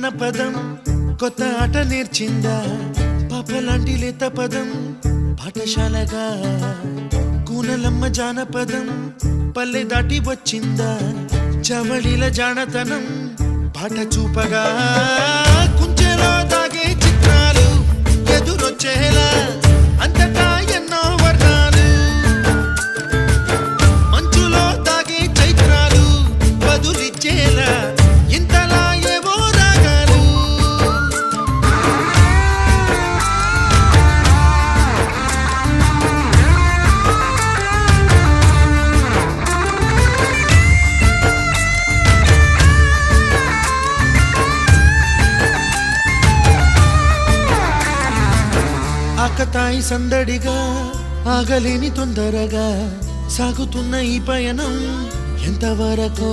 జానపదం కొత్త ఆట నేర్చిందా పాపలాంటి లేత పదం పాఠశాలగా కూనలమ్మ జానపదం పల్లె దాటి వచ్చిందా చవళిల జానతనం పాట చూపగా కుంచెలో దాగే చిత్రాలు ఎదురొచ్చేలా అంతటా ఎన్నో వర్ణాలు మంచులో దాగే చైత్రాలు బదులిచ్చేలా ఇంతలా ఏవో రాగాలు ఆకతాయి సందడిగా ఆగలేని తొందరగా సాగుతున్న ఈ పయనం ఎంతవరకో